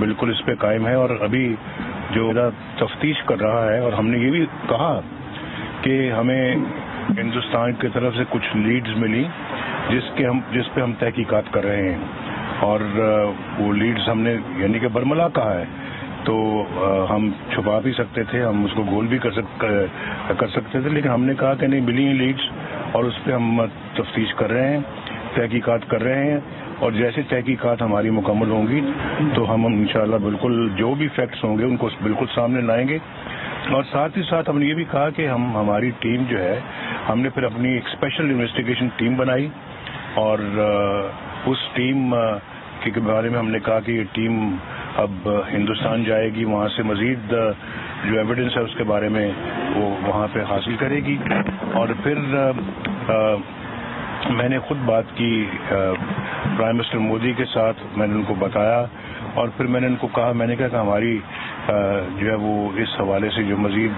बिल्कुल इस पे कायम है और अभी जो तफ्तीश कर रहा है, और हमने ये भी कहा कि हमें हिंदुस्तान की तरफ से कुछ लीड्स मिली जिस पे हम तहकीकात कर रहे हैं, और वो लीड्स हमने यानी कि बरमला कहा है, तो हम छुपा भी सकते थे, हम उसको गोल भी कर सकते थे, लेकिन हमने कहा कि नहीं, मिली हैं लीड्स और उस पर हम तफ्तीश कर रहे हैं, तहकीकात कर रहे हैं, और जैसे तहकीकात हमारी मुकम्मल होंगी तो हम इंशाअल्लाह बिल्कुल जो भी फैक्ट्स होंगे उनको बिल्कुल सामने लाएंगे। और साथ ही साथ हमने ये भी कहा कि हमारी टीम जो है, हमने फिर अपनी एक स्पेशल इन्वेस्टिगेशन टीम बनाई, और उस टीम के बारे में हमने कहा कि ये टीम अब हिंदुस्तान जाएगी, वहाँ से मजीद जो एविडेंस है उसके बारे में वो वहाँ पे हासिल करेगी। और फिर मैंने खुद बात की प्राइम मिनिस्टर मोदी के साथ, मैंने उनको बताया, और फिर मैंने उनको कहा, मैंने कहा कि हमारी जो है वो इस हवाले से जो मजीद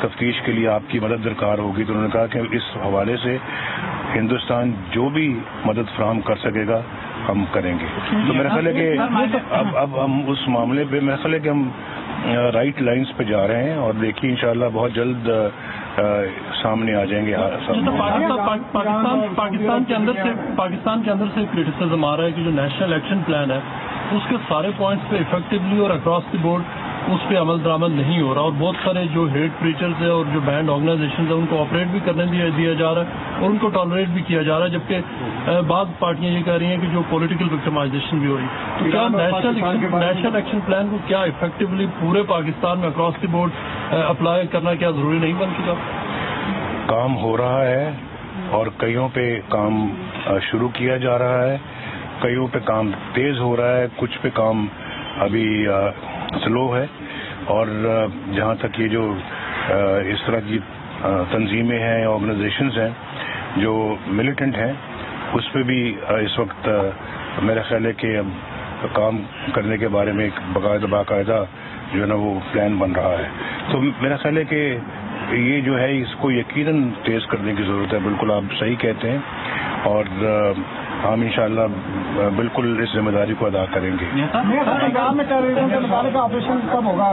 तफ्तीश के लिए आपकी मदद दरकार होगी, तो उन्होंने कहा कि इस हवाले से हिंदुस्तान जो भी मदद फराहम कर सकेगा हम करेंगे। तो मेरा ख्याल है कि अब हम उस मामले पे मेरा ख्याल है कि हम राइट लाइंस पे जा रहे हैं, और देखिए इंशाअल्लाह बहुत जल्द सामने आ जाएंगे। पाकिस्तान के अंदर से क्रिटिसिज्म आ रहा है कि जो नेशनल एक्शन प्लान है उसके सारे पॉइंट्स पे इफेक्टिवली और अक्रॉस द बोर्ड उस पर अमल दरामद नहीं हो रहा, और बहुत सारे जो हेट प्रीचर्स है और जो बैंड ऑर्गेनाइजेशन है उनको ऑपरेट भी करने दिया जा रहा है और उनको टॉलरेट भी किया जा रहा है, जबकि बाद पार्टियां ये कह रही हैं कि जो पॉलिटिकल विक्टिमाइजेशन भी हो रही है। तो क्या नेशनल एक्शन प्लान को क्या इफेक्टिवली पूरे पाकिस्तान में अक्रॉस द बोर्ड अप्लाई करना क्या जरूरी नहीं बन चुका? काम हो रहा है और कईयों पे काम शुरू किया जा रहा है, कईयों पे काम तेज हो रहा है, कुछ पे काम अभी स्लो है, और जहाँ तक ये जो इस तरह की तंजीमें हैं, ऑर्गेनाइजेशंस हैं जो मिलिटेंट हैं, उस पे भी इस वक्त मेरा ख्याल है कि अब काम करने के बारे में एक बाकायदा जो है ना वो प्लान बन रहा है। तो मेरा ख्याल है कि ये जो है इसको यकीनन तेज करने की ज़रूरत है। बिल्कुल आप सही कहते हैं, और हम इंशाअल्लाह बिल्कुल इस जिम्मेदारी को अदा करेंगे। पंजाब में टेररिज्म के मुताबिक ऑपरेशन कब होगा?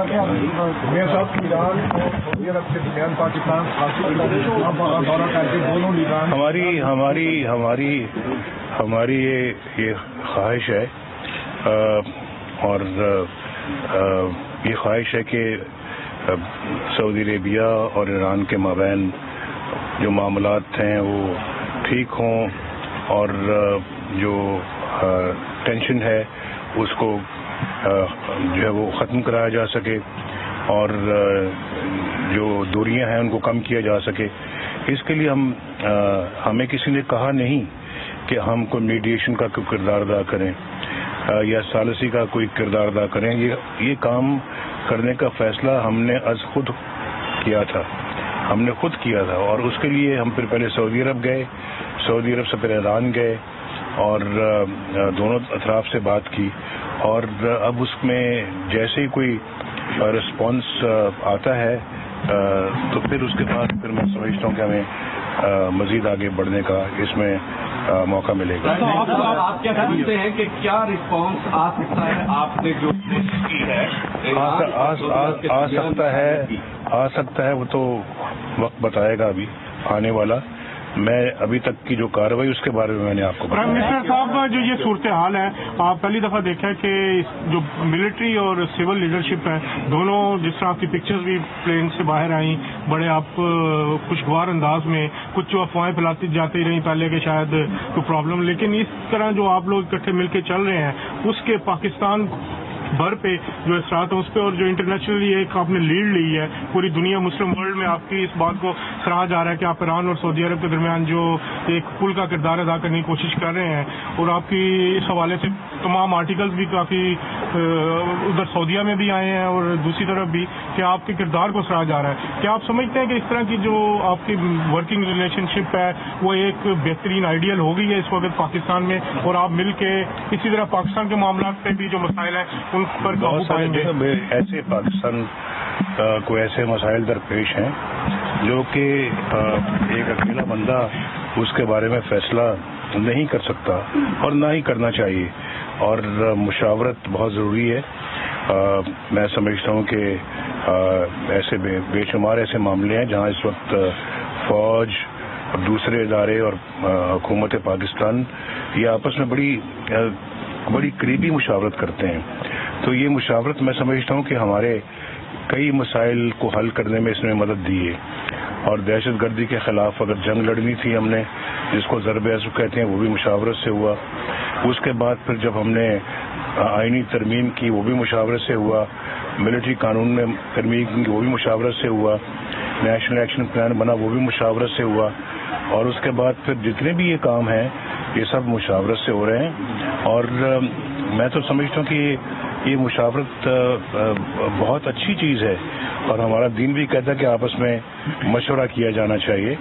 हमारी ये ख्वाहिश है, और ये ख्वाहिश है कि सऊदी अरेबिया और ईरान के माबैन जो मामलात हैं वो ठीक हों, और जो टेंशन है उसको जो है वो ख़त्म कराया जा सके, और जो दूरियां हैं उनको कम किया जा सके। इसके लिए हमें किसी ने कहा नहीं कि हम कोई मीडिएशन का कोई किरदार अदा करें या सालिसी का कोई किरदार अदा करें। ये काम करने का फैसला हमने खुद किया था, और उसके लिए हम फिर पहले सऊदी अरब गए, सऊदी अरब से फिर ईरान गए, और दोनों अतराफ से बात की, और अब उसमें जैसे ही कोई रिस्पॉन्स आता है तो फिर उसके बाद फिर मैं समझता हूँ कि हमें मजीद आगे बढ़ने का इसमें मौका मिलेगा। तो आप क्या समझते हैं कि क्या रिस्पॉन्स आ सकता है? आपने जो कोशिश की है आ सकता है, वो तो वक्त बताएगा अभी आने वाला। मैं अभी तक की जो कार्रवाई उसके बारे में मैंने आपको प्राइम मिनिस्टर साहब, जो ये सूरत हाल है, आप पहली दफा देखा है कि जो मिलिट्री और सिविल लीडरशिप है दोनों, जिस तरह आपकी पिक्चर्स भी प्लेन से बाहर आई, बड़े आप खुशगवार अंदाज में, कुछ जो अफवाहें फैलाती जाती रही पहले के शायद कोई प्रॉब्लम, लेकिन इस तरह जो आप लोग इकट्ठे मिलकर चल रहे हैं उसके पाकिस्तान भर पे जो असरात है उस पर, और जो इंटरनेशनली एक आपने लीड ली है पूरी दुनिया मुस्लिम वर्ल्ड में, आपकी इस बात को सराहा जा रहा है कि आप ईरान और सऊदी अरब के दरमियान जो एक पुल का किरदार अदा करने की कोशिश कर रहे हैं, और आपकी इस हवाले से तमाम आर्टिकल्स भी काफ़ी उधर सऊदीया में भी आए हैं और दूसरी तरफ भी, कि आपके किरदार को सराहा जा रहा है। क्या आप समझते हैं कि इस तरह की जो आपकी वर्किंग रिलेशनशिप है वो एक बेहतरीन आइडियल हो गई है इस वक्त पाकिस्तान में, और आप मिल के इसी तरह पाकिस्तान के मामला पे भी जो मसाइल हैं उन पर काबू पाएंगे? ऐसे पाकिस्तान को ऐसे मसाइल दरपेश हैं जो कि एक अकेला बंदा उसके बारे में फैसला नहीं कर सकता और ना ही करना चाहिए, और मुशावरत बहुत ज़रूरी है। میں سمجھتا ہوں کہ ایسے بے شمار ایسے معاملے ہیں جہاں اس وقت فوج اور دوسرے ادارے اور حکومت پاکستان یہ آپس میں بڑی قریبی مشاورت کرتے ہیں. تو یہ مشاورت میں سمجھتا ہوں کہ ہمارے کئی مسائل کو حل کرنے میں اس نے مدد دی ہے. اور دہشت گردی کے خلاف اگر جنگ لڑنی تھی ہم نے, جس کو ضرب عضو کہتے ہیں, وہ بھی مشاورت سے ہوا. اس کے بعد پھر جب ہم نے آئینی ترمیم کی وہ بھی مشاورت سے ہوا, ملٹری قانون میں ترمیم کی وہ بھی مشاورت سے ہوا, نیشنل ایکشن پلان بنا وہ بھی مشاورت سے ہوا, اور اس کے بعد پھر جتنے بھی یہ کام ہیں یہ سب مشاورت سے ہو رہے ہیں. اور میں تو سمجھتا ہوں کہ یہ مشاورت بہت اچھی چیز ہے, اور ہمارا دین بھی کہتا ہے کہ آپس میں مشورہ کیا جانا چاہیے.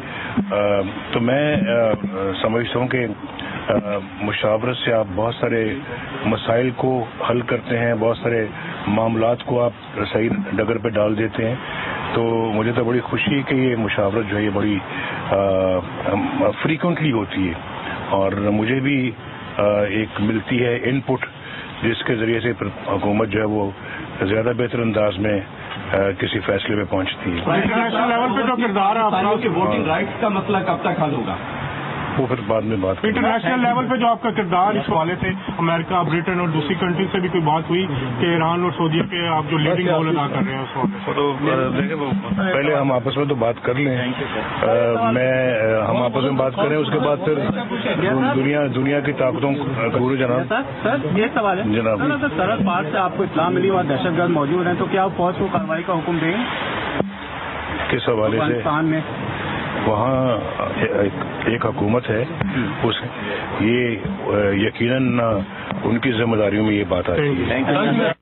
تو میں سمجھتا ہوں کہ مشاورت سے آپ بہت سارے مسائل کو حل کرتے ہیں, بہت سارے معاملات کو آپ صحیح ڈگر پہ ڈال دیتے ہیں. تو مجھے تو بڑی خوشی ہے کہ یہ مشاورت جو ہے یہ بڑی فریکوینٹلی ہوتی ہے, اور مجھے بھی ایک ملتی ہے ان پٹ جس کے ذریعے سے حکومت جو ہے وہ زیادہ بہتر انداز میں کسی فیصلے پہ پہنچتی ہے. انٹرنیشنل لیول پہ جو کردار ہے ووٹنگ رائٹس کا مسئلہ کب تک حل ہوگا وہ پھر بعد میں بات. انٹرنیشنل لیول پہ جو آپ کا کردار اس حوالے سے امریکہ, برٹن اور دوسری کنٹری سے بھی کوئی بات ہوئی کہ ایران اور سعودیہ پہ آپ جو لیڈنگ رول ادا کر رہے ہیں اس حوالے سے؟ تو دیکھیں پہلے ہم آپس میں تو بات کر لیں, ہم آپس میں بات کریں, اس کے بعد پھر دنیا کی طاقتوں کو جناب. سر یہ سوال ہے جناب, سرحد پار سے آپ کو اطلاع ملی وہاں دہشت گرد موجود ہیں, تو کیا آپ فوج کو کارروائی کا حکم دیں گے کس حوالے سے؟ افغانستان میں وہاں ایک حکومت ہے, یہ یقیناً ان کی ذمہ داریوں میں یہ بات آتی ہے.